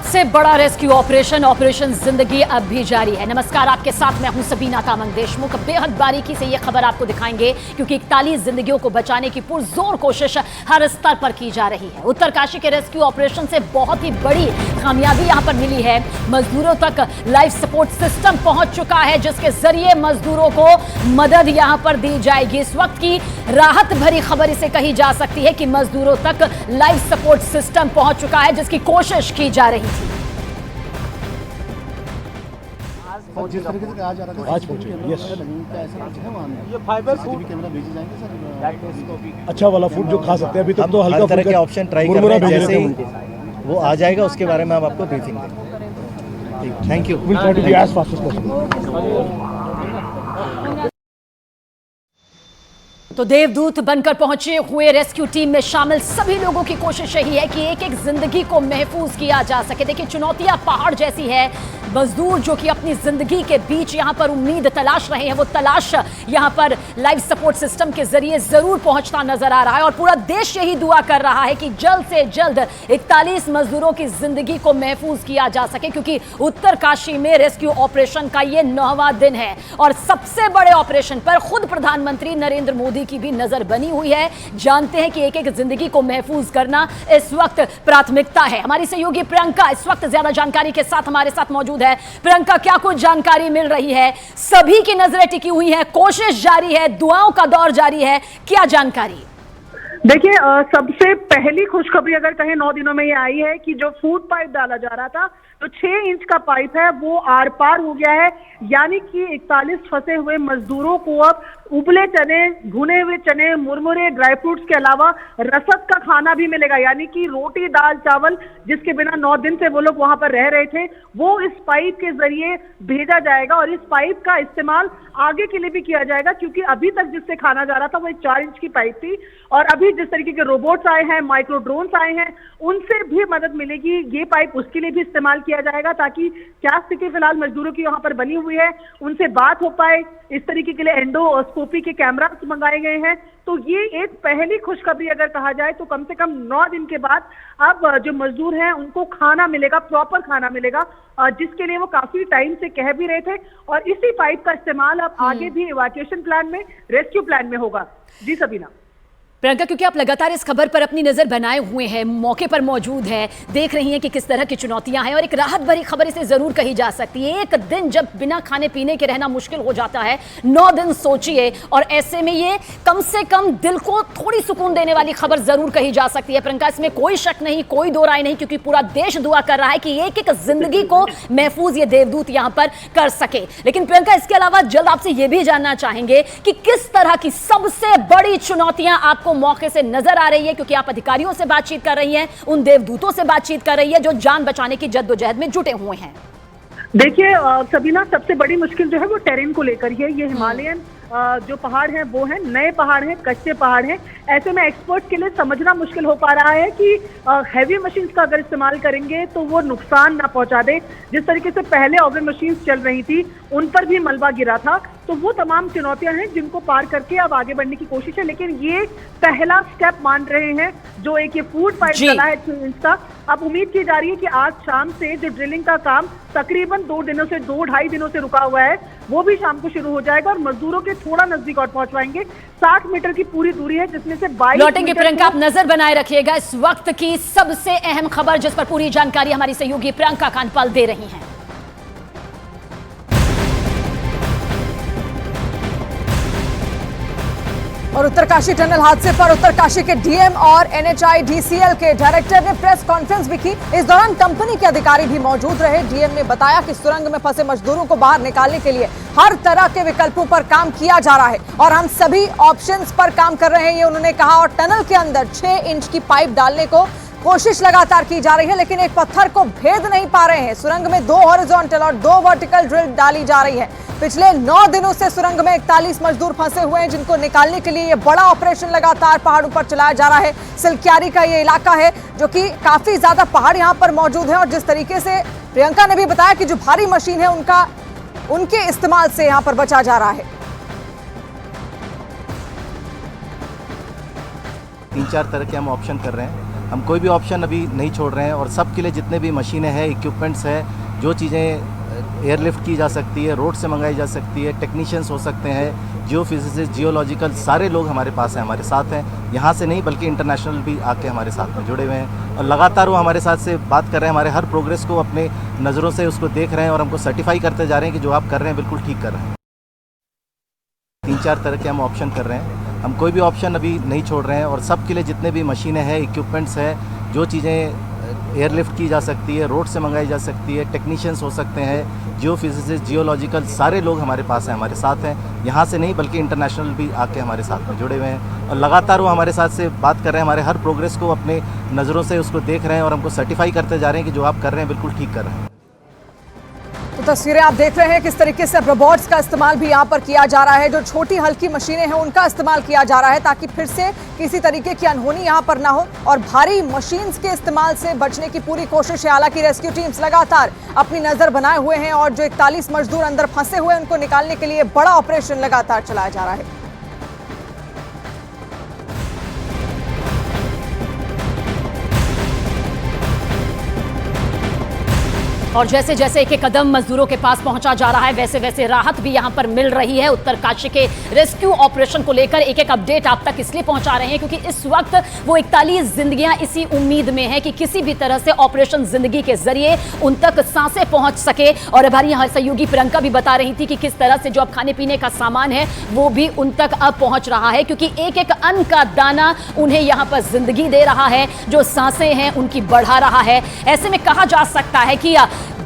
सबसे बड़ा rescue operation operation जिंदगी अब भी जारी है। नमस्कार, आपके साथ मैं हूं सबीना तामंग देशमुख। बेहद बारीकी से यह खबर आपको दिखाएंगे क्योंकि 41 जिंदगियों को बचाने की पुरजोर कोशिश हर स्तर पर की जा रही है। उत्तरकाशी के रेस्क्यू ऑपरेशन से बहुत ही बड़ी कामयाबी यहां पर मिली है। मजदूरों तक लाइफ सपोर्ट सिस्टम पहुंच चुका है जिसके जरिए मजदूरों को मदद यहां पर दी जाएगी। इस वक्त की राहत भरी खबर इसे कही जा सकती है कि मजदूरों तक लाइफ सपोर्ट सिस्टम पहुंच चुका है जिसकी कोशिश की जा रही थी। जिस तरीके से कहा जा रहा था आज पहुंचे, यस, ऐसा कुछ है वहाँ ये फाइबर फूड कैमरा भेजे जाएंगे सर, अच्छा वाला फूड जो खा सकते हैं। अभी तक तो हर हल्का तरह के ऑप्शन ट्राई कर रहे हैं, जैसे ही हैं। वो आ जाएगा उसके बारे में हम आपको ब्रीफिंग देंगे। Thank you. Will try to be as fast as possible. तो देवदूत बनकर पहुंचे हुए रेस्क्यू टीम में शामिल सभी लोगों की कोशिश यही है कि एक एक जिंदगी को महफूज किया जा सके। देखिए, चुनौतियां पहाड़ जैसी है। मजदूर जो कि अपनी जिंदगी के बीच यहां पर उम्मीद तलाश रहे हैं, वो तलाश यहां पर लाइफ सपोर्ट सिस्टम के जरिए जरूर पहुंचता नजर आ रहा है और पूरा देश यही दुआ कर रहा है कि जल्द से जल्द 41 मजदूरों की जिंदगी को महफूज किया जा सके, क्योंकि उत्तरकाशी में रेस्क्यू ऑपरेशन का ये 9वां दिन है और सबसे बड़े ऑपरेशन पर खुद प्रधानमंत्री नरेंद्र मोदी की भी नजर बनी हुई है। जानते हैं कि एक एक जिंदगी को महफूज करना इस वक्त प्राथमिकता है। हमारी सहयोगी प्रियंका इस वक्त ज्यादा जानकारी के साथ हमारे साथ मौजूद है। प्रियंका, क्या कुछ जानकारी मिल रही है? सभी की नजरें टिकी हुई हैं, कोशिश जारी है, दुआओं का दौर जारी है, क्या जानकारी? देखिए, सबसे पहली खुशखबरी अगर कहें 9 दिनों में ये आई है कि जो फूड पाइप डाला जा रहा था, तो 6 इंच का पाइप है वो आर पार हो गया है। यानी कि 41 फंसे हुए मजदूरों को अब उबले चने, भुने हुए चने, मुरमुरे, ड्राई फ्रूट्स के अलावा रसद का खाना भी मिलेगा। यानी कि रोटी, दाल, चावल, जिसके बिना 9 दिन से वो लोग वहां पर रह रहे थे, वो इस पाइप के जरिए भेजा जाएगा और इस पाइप का इस्तेमाल आगे के लिए भी किया जाएगा, क्योंकि अभी तक जिससे खाना जा रहा था वो 4 इंच की पाइप थी और अभी जिस तरीके के रोबोट्स आए हैं, माइक्रो ड्रोन्स आए हैं, उनसे भी मदद मिलेगी। ये पाइप उसके लिए भी इस्तेमाल किया जाएगा ताकि क्या स्थिति फिलहाल मजदूरों की वहां पर बनी हुई है उनसे बात हो पाए। इस तरीके के लिए एंडोस्कोपी के कैमरा मंगाए गए हैं। तो ये एक पहली खुशखबरी अगर कहा जाए तो कम से कम 9 दिन के बाद अब जो मजदूर हैं उनको खाना मिलेगा, प्रॉपर खाना मिलेगा, जिसके लिए वो काफी टाइम से कह भी रहे थे। और इसी पाइप का इस्तेमाल अब आगे भी इवैक्यूएशन प्लान में, रेस्क्यू प्लान में होगा। जी सबीना। प्रियंका, क्योंकि आप लगातार इस खबर पर अपनी नजर बनाए हुए हैं, मौके पर मौजूद हैं, देख रही हैं कि किस तरह की चुनौतियां हैं और एक राहत भरी खबर इसे जरूर कही जा सकती है। एक दिन जब बिना खाने पीने के रहना मुश्किल हो जाता है, 9 दिन सोचिए, और ऐसे में ये कम से कम दिल को थोड़ी सुकून देने वाली खबर जरूर कही जा सकती है। प्रियंका, इसमें कोई शक नहीं, कोई दो राय नहीं, क्योंकि पूरा देश दुआ कर रहा है कि एक एक जिंदगी को महफूज ये देवदूत यहां पर कर सके। लेकिन प्रियंका, इसके अलावा जल्द आपसे यह भी जानना चाहेंगे कि किस तरह की सबसे बड़ी चुनौतियां आपको मौके से नजर आ रही है, क्योंकि आप अधिकारियों से बातचीत कर रही हैं, उन देवदूतों से बातचीत कर रही है जो जान बचाने की जद्दोजहद में जुटे हुए हैं। देखिए सबीना, सबसे बड़ी मुश्किल जो है वो टेरेन को लेकर ही है। ये हिमालयन जो पहाड़ हैं वो हैं, नए पहाड़ हैं, कच्चे पहाड़ हैं। ऐसे में एक्सपर्ट्स के लिए समझना मुश्किल हो पा रहा है कि हैवी मशीन्स का अगर इस्तेमाल करेंगे तो वो नुकसान ना पहुंचा दे। जिस तरीके से पहले ऑगर मशीन्स चल रही थी उन पर भी मलबा गिरा था। तो वो तमाम चुनौतियां हैं जिनको पार करके अब आगे बढ़ने की कोशिश है। लेकिन ये पहला स्टेप मान रहे हैं जो एक ये फूड पाइप चला है 6 इंच का। अब उम्मीद की जा रही है कि आज शाम से जो ड्रिलिंग का काम तकरीबन 2-2.5 दिनों से रुका हुआ है, वो भी शाम को शुरू हो जाएगा और मजदूरों के थोड़ा नजदीक और पहुंच पाएंगे। 60 मीटर की पूरी दूरी है जिसमें से 22 लौटेंगे। प्रियंका, आप नजर बनाए रखिएगा। इस वक्त की सबसे अहम खबर जिस पर पूरी जानकारी हमारी सहयोगी प्रियंका कांडपाल दे रही हैं। और उत्तरकाशी टनल हादसे पर उत्तरकाशी के डीएम और NHIDCL के डायरेक्टर ने प्रेस कॉन्फ्रेंस भी की। इस दौरान कंपनी के अधिकारी भी मौजूद रहे। डीएम ने बताया कि सुरंग में फंसे मजदूरों को बाहर निकालने के लिए हर तरह के विकल्पों पर काम किया जा रहा है और हम सभी ऑप्शंस पर काम कर रहे हैं, ये उन्होंने कहा। और टनल के अंदर 6 इंच की पाइप डालने को कोशिश लगातार की जा रही है, लेकिन एक पत्थर को भेद नहीं पा रहे हैं। सुरंग में 2 हॉरिजॉन्टल और 2 वर्टिकल ड्रिल डाली जा रही है। पिछले 9 दिनों से सुरंग में 41 मजदूर फंसे हुए हैं, जिनको निकालने के लिए ये बड़ा ऑपरेशन लगातार पहाड़ों पर चलाया जा रहा है। सिलक्यारी का ये इलाका है जो कि काफी ज्यादा पहाड़ यहाँ पर मौजूद है और जिस तरीके से प्रियंका ने भी बताया कि जो भारी मशीन है उनके इस्तेमाल से यहाँ पर बचा जा रहा है। 3-4 तरह के हम ऑप्शन कर रहे हैं। हम कोई भी ऑप्शन अभी नहीं छोड़ रहे हैं और सबके लिए जितने भी मशीनें हैं, इक्विपमेंट्स हैं, जो चीज़ें एयरलिफ्ट की जा सकती है, रोड से मंगाई जा सकती है, टेक्नीशियंस हो सकते हैं, जियोफिजिसिस्ट, जियोलॉजिकल, सारे लोग हमारे पास हैं, हमारे साथ हैं। यहाँ से नहीं बल्कि इंटरनेशनल भी आके हमारे साथ में जुड़े हुए हैं और लगातार वो हमारे साथ से बात कर रहे हैं, हमारे हर प्रोग्रेस को अपने नज़रों से उसको देख रहे हैं और हमको सर्टिफाई करते जा रहे हैं कि जो आप कर रहे हैं बिल्कुल ठीक कर रहे हैं। 3-4 तरह के हम ऑप्शन कर रहे हैं, हम कोई भी ऑप्शन अभी नहीं छोड़ रहे हैं और सबके लिए जितने भी मशीनें हैं, इक्विपमेंट्स हैं, जो चीज़ें एयरलिफ्ट की जा सकती है, रोड से मंगाई जा सकती है, टेक्नीशियंस हो सकते हैं, जियोफिजिसिस्ट, जियोलॉजिकल, सारे लोग हमारे पास हैं, हमारे साथ हैं। यहाँ से नहीं बल्कि इंटरनेशनल भी आके हमारे साथ में जुड़े हुए हैं और लगातार वो हमारे साथ से बात कर रहे हैं, हमारे हर प्रोग्रेस को अपने नज़रों से उसको देख रहे हैं और हमको सर्टिफाई करते जा रहे हैं कि जो आप कर रहे हैं बिल्कुल ठीक कर रहे हैं। तो तस्वीरें आप देख रहे हैं किस तरीके से रोबोट्स का इस्तेमाल भी यहाँ पर किया जा रहा है। जो छोटी हल्की मशीनें हैं उनका इस्तेमाल किया जा रहा है ताकि फिर से किसी तरीके की अनहोनी यहाँ पर ना हो और भारी मशीन्स के इस्तेमाल से बचने की पूरी कोशिश है। हालांकि रेस्क्यू टीम्स लगातार अपनी नजर बनाए हुए हैं और जो 41 मजदूर अंदर फंसे हुए हैं उनको निकालने के लिए बड़ा ऑपरेशन लगातार चलाया जा रहा है। और जैसे जैसे एक एक कदम मजदूरों के पास पहुंचा जा रहा है वैसे वैसे राहत भी यहां पर मिल रही है। उत्तरकाशी के रेस्क्यू ऑपरेशन को लेकर एक एक अपडेट आप तक इसलिए पहुंचा रहे हैं क्योंकि इस वक्त वो 41 जिंदगियां इसी उम्मीद में हैं कि किसी भी तरह से ऑपरेशन जिंदगी के जरिए उन तक सांसें पहुंच सके। और हमारी यहाँ सहयोगी प्रियंका भी बता रही थी कि किस तरह से जो अब खाने पीने का सामान है वो भी उन तक अब पहुंच रहा है क्योंकि एक एक अन्न का दाना उन्हें यहाँ पर जिंदगी दे रहा है, जो सांसें हैं उनकी बढ़ा रहा है। ऐसे में कहा जा सकता है कि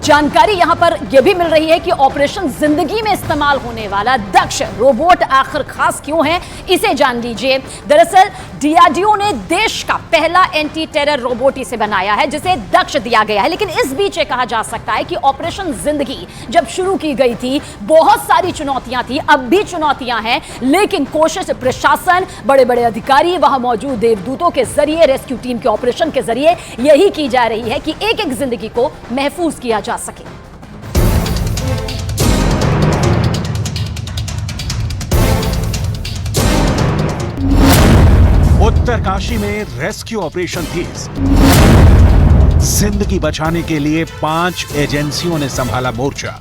जानकारी यहां पर यह भी मिल रही है कि ऑपरेशन जिंदगी में इस्तेमाल होने वाला दक्ष रोबोट आखिर खास क्यों है, इसे जान लीजिए। दरअसल डीआरडीओ ने देश का पहला एंटी टेरर रोबोट इसे बनाया है जिसे दक्ष दिया गया है। लेकिन इस बीच ये कहा जा सकता है कि ऑपरेशन जिंदगी जब शुरू की गई थी बहुत सारी चुनौतियां थी, अब भी चुनौतियां हैं, लेकिन कोशिश प्रशासन, बड़े बड़े अधिकारी, वहां मौजूद देवदूतों के जरिए, रेस्क्यू टीम के ऑपरेशन के जरिए यही की जा रही है कि एक एक जिंदगी को महफूज किया जा सके। उत्तरकाशी में रेस्क्यू ऑपरेशन तेज, जिंदगी बचाने के लिए 5 एजेंसियों ने संभाला मोर्चा।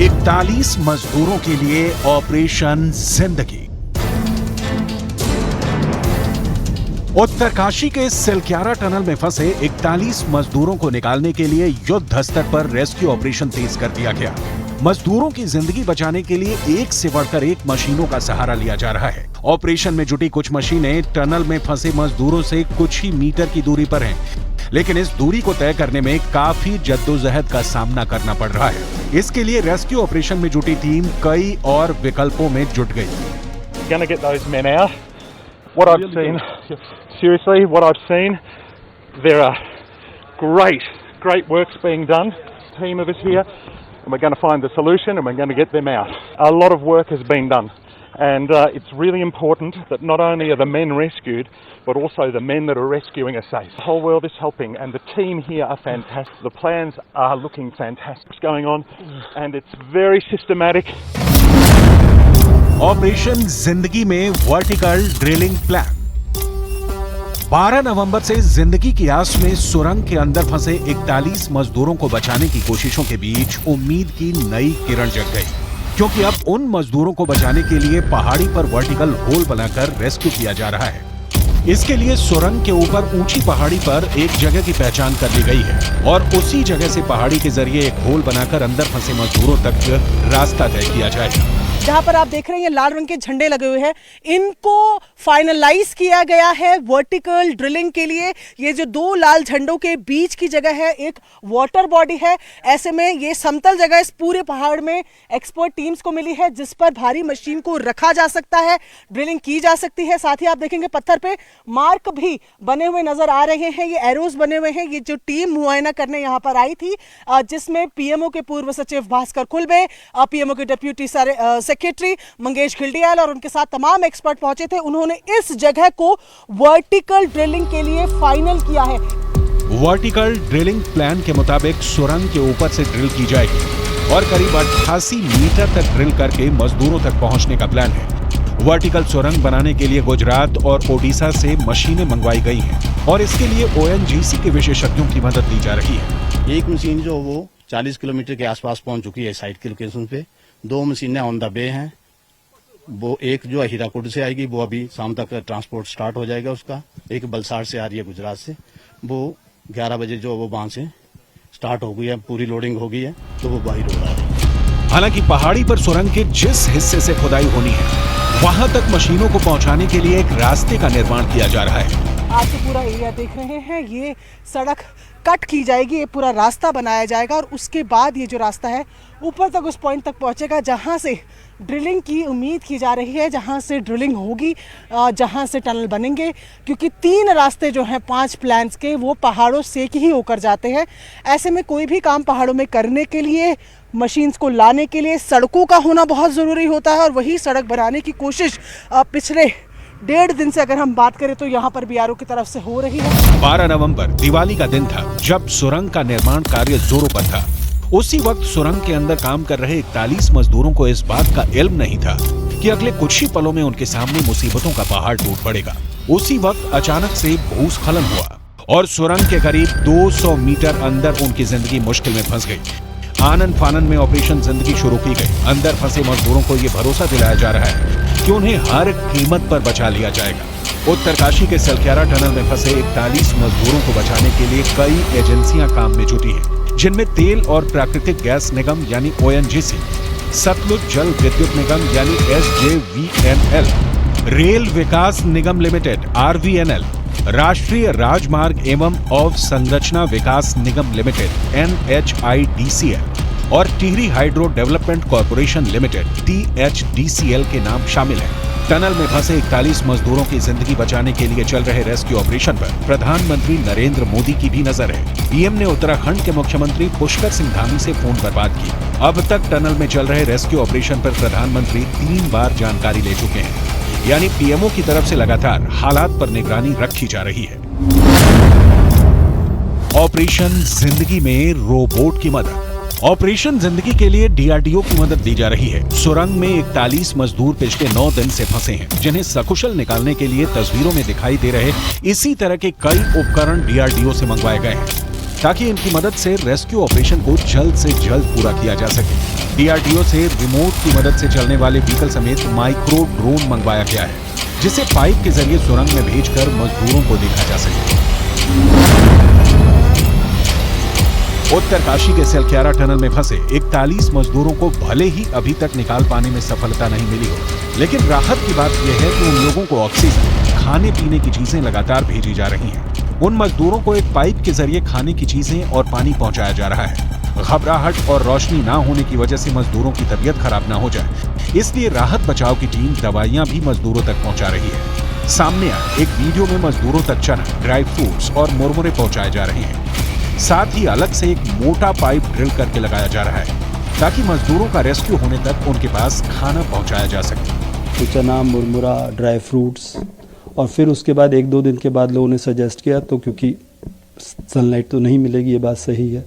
41 मजदूरों के लिए ऑपरेशन जिंदगी। उत्तरकाशी के सिलक्यारा टनल में फंसे 41 मजदूरों को निकालने के लिए युद्ध स्तर पर रेस्क्यू ऑपरेशन तेज कर दिया गया। मजदूरों की जिंदगी बचाने के लिए एक से बढ़कर एक मशीनों का सहारा लिया जा रहा है। ऑपरेशन में जुटी कुछ मशीनें टनल में फंसे मजदूरों से कुछ ही मीटर की दूरी पर हैं, लेकिन इस दूरी को तय करने में काफी जद्दोजहद का सामना करना पड़ रहा है। इसके लिए रेस्क्यू ऑपरेशन में जुटी टीम कई और विकल्पों में जुट गई। What I've seen, seriously, what I've seen, there are great works being done. Team of us here, and we're going to find the solution and we're going to get them out. A lot of work has been done, and it's really important that not only are the men rescued, but also the men that are rescuing are safe. The whole world is helping, and the team here are fantastic. The plans are looking fantastic. What's going on, and it's very systematic. Operation जिंदगी में vertical drilling plan. 12 नवंबर से जिंदगी की आस में सुरंग के अंदर फंसे 41 मजदूरों को बचाने की कोशिशों के बीच उम्मीद की नई किरण जग गई, क्योंकि अब उन मजदूरों को बचाने के लिए पहाड़ी पर वर्टिकल होल बनाकर रेस्क्यू किया जा रहा है। इसके लिए सुरंग के ऊपर ऊंची पहाड़ी पर एक जगह की पहचान कर ली गई है और उसी जगह से पहाड़ी के जरिए एक होल बनाकर अंदर फंसे मजदूरों तक रास्ता तय किया जाएगा। जहां पर आप देख रहे हैं लाल रंग के झंडे लगे हुए हैं, इनको फाइनलाइज किया गया है वर्टिकल ड्रिलिंग के लिए। ये जो 2 लाल झंडों के बीच की जगह है एक वाटर बॉडी है। ऐसे में ये समतल जगह इस पूरे पहाड़ में एक्सपर्ट टीम्स को मिली है जिस पर भारी मशीन को रखा जा सकता है, ड्रिलिंग की जा सकती है। साथ ही आप देखेंगे पत्थर पे मार्क भी बने हुए नजर आ रहे हैं, ये एरोज बने हुए हैं। ये जो टीम मुआयना करने यहाँ पर आई थी जिसमें पीएमओ के पूर्व सचिव भास्कर खुलबे, पीएमओ के डिप्यूटी सेक्रेटरी मंगेश घिल्डियाल और उनके साथ तमाम एक्सपर्ट पहुंचे थे। उन्होंने इस जगह को वर्टिकल ड्रिलिंग के लिए फाइनल किया है। वर्टिकल ड्रिलिंग प्लान के मुताबिक सुरंग के ऊपर से ड्रिल की जाएगी और करीब 88 मीटर तक ड्रिल करके मजदूरों तक पहुंचने का प्लान है। वर्टिकल सुरंग बनाने के लिए गुजरात और ओडिशा से मशीनें मंगवाई गई हैं और इसके लिए ONGC के विशेषज्ञों की मदद ली जा रही है। एक मशीन जो वो 40 किलोमीटर के आसपास पहुंच चुकी है साइट के लोकेशन पे। 2 मशीनें ऑन द वे हैं। वो एक जो हीराकुड से आएगी, वो अभी शाम तक ट्रांसपोर्ट स्टार्ट हो जाएगा उसका। एक बलसाड़ से आ रही है गुजरात से, वो 11 बजे जो वो वहां से स्टार्ट हो गई है, पूरी लोडिंग हो गई है, तो वो बाहर हो रहा है। हालांकि पहाड़ी पर सुरंग के जिस हिस्से से खुदाई होनी है वहां तक मशीनों को पहुंचाने के लिए एक रास्ते का निर्माण किया जा रहा है। आप जो पूरा एरिया देख रहे हैं, ये सड़क कट की जाएगी, ये पूरा रास्ता बनाया जाएगा और उसके बाद ये जो रास्ता है ऊपर तक उस पॉइंट तक पहुंचेगा जहां से ड्रिलिंग की उम्मीद की जा रही है, जहां से ड्रिलिंग होगी, जहां से टनल बनेंगे। क्योंकि 3 रास्ते जो हैं 5 प्लान्स के, वो पहाड़ों से ही होकर जाते हैं। ऐसे में कोई भी काम पहाड़ों में करने के लिए, मशीन्स को लाने के लिए सड़कों का होना बहुत ज़रूरी होता है और वही सड़क बनाने की कोशिश पिछले 1.5 दिन से अगर हम बात करें तो यहाँ पर BRO की तरफ से हो रही है। 12 नवंबर दिवाली का दिन था जब सुरंग का निर्माण कार्य जोरों पर था। उसी वक्त सुरंग के अंदर काम कर रहे 41 मजदूरों को इस बात का इल्म नहीं था कि अगले कुछ ही पलों में उनके सामने मुसीबतों का पहाड़ टूट पड़ेगा। उसी वक्त अचानक से भूस्खलन हुआ और सुरंग के करीब 200 मीटर अंदर उनकी जिंदगी मुश्किल में फंस गई। आनन फानन में ऑपरेशन जिंदगी शुरू की गई। अंदर फंसे मजदूरों को ये भरोसा दिलाया जा रहा है कि उन्हें हर कीमत पर बचा लिया जाएगा। उत्तरकाशी के सलक्यारा टनल में फंसे 41 मजदूरों को बचाने के लिए कई एजेंसियां काम में जुटी हैं, जिनमें तेल और प्राकृतिक गैस निगम यानी ONGC, सतलुज जल विद्युत निगम यानी SJVNL, रेल विकास निगम लिमिटेड RVNL, राष्ट्रीय राजमार्ग एवं अवसंरचना विकास निगम लिमिटेड NHIDCL और Tehri hydro development corporation limited THDCL के नाम शामिल हैं। टनल में फंसे 41 मजदूरों की जिंदगी बचाने के लिए चल रहे रेस्क्यू ऑपरेशन पर प्रधानमंत्री नरेंद्र मोदी की भी नजर है। PM ने उत्तराखंड के मुख्यमंत्री पुष्कर सिंह धामी से फोन पर बात की। अब तक टनल में चल रहे रेस्क्यू ऑपरेशन पर प्रधानमंत्री 3 बार जानकारी ले चुके हैं, यानी PMO की तरफ से लगातार हालात पर निगरानी रखी जा रही है। ऑपरेशन जिंदगी में रोबोट की मदद। ऑपरेशन जिंदगी के लिए DRDO की मदद दी जा रही है। सुरंग में 41 मजदूर पिछले 9 दिन से फंसे हैं, जिन्हें सकुशल निकालने के लिए तस्वीरों में दिखाई दे रहे इसी तरह के कई उपकरण DRDO से मंगवाए गए हैं, ताकि इनकी मदद से रेस्क्यू ऑपरेशन को जल्द से जल्द पूरा किया जा सके। DRDO से रिमोट की मदद से चलने वाले व्हीकल समेत माइक्रो ड्रोन मंगवाया गया है, जिसे पाइप के जरिए सुरंग में भेजकर मजदूरों को देखा जा सके। उत्तरकाशी के सलक्यारा टनल में फंसे 41 मजदूरों को भले ही अभी तक निकाल पाने में सफलता नहीं मिली हो, लेकिन राहत की बात यह है कि उन लोगों को ऑक्सीजन, खाने पीने की चीजें लगातार भेजी जा रही हैं। उन मजदूरों को एक पाइप के जरिए खाने की चीजें और पानी पहुंचाया जा रहा है। घबराहट और रोशनी ना होने की वजह से मजदूरों की तबीयत खराब ना हो जाए, इसलिए राहत बचाव की टीम दवाइयां भी मजदूरों तक पहुंचा रही है। सामने आए एक वीडियो में मजदूरों तक चना, ड्राई फ्रूट्स और मुरमुरे पहुंचाए जा रहे हैं। साथ ही अलग से एक मोटा पाइप ड्रिल करके लगाया जा रहा है, ताकि मजदूरों का रेस्क्यू होने तक उनके पास खाना पहुंचाया जा सके। तो चना, मुरमुरा, ड्राई फ्रूट्स, और फिर उसके बाद 1-2 दिन के बाद लोगों ने सजेस्ट किया, तो क्योंकि सनलाइट तो नहीं मिलेगी, ये बात सही है,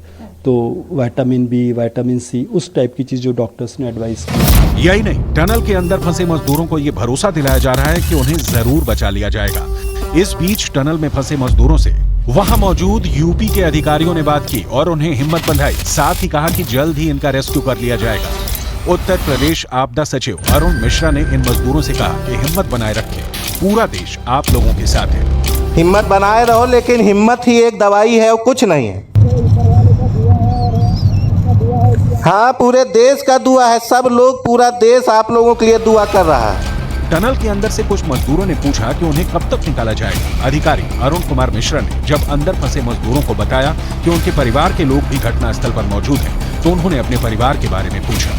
तो विटामिन B, विटामिन C, उस टाइप की चीज जो डॉक्टर्स ने एडवाइस की। यही नहीं, टनल के अंदर फंसे मजदूरों को ये भरोसा दिलाया जा रहा है कि उन्हें जरूर बचा लिया जाएगा। इस बीच टनल में फंसे मजदूरों से वहां मौजूद यूपी के अधिकारियों ने बात की और उन्हें हिम्मत बंधाई। साथ ही कहा कि जल्द ही इनका रेस्क्यू कर लिया जाएगा। उत्तर प्रदेश आपदा सचिव अरुण मिश्रा ने इन मजदूरों से कहा कि हिम्मत बनाए रखें, पूरा देश आप लोगों के साथ है। हिम्मत बनाए रहो, लेकिन हिम्मत ही एक दवाई है और कुछ नहीं है। हाँ, पूरे देश का दुआ है, सब लोग, पूरा देश आप लोगों के लिए दुआ कर रहा है। टनल के अंदर से कुछ मजदूरों ने पूछा कि उन्हें कब तक निकाला जाएगा। अधिकारी अरुण कुमार मिश्रा ने जब अंदर फंसे मजदूरों को बताया कि उनके परिवार के लोग भी घटनास्थल पर मौजूद हैं, तो उन्होंने अपने परिवार के बारे में पूछा।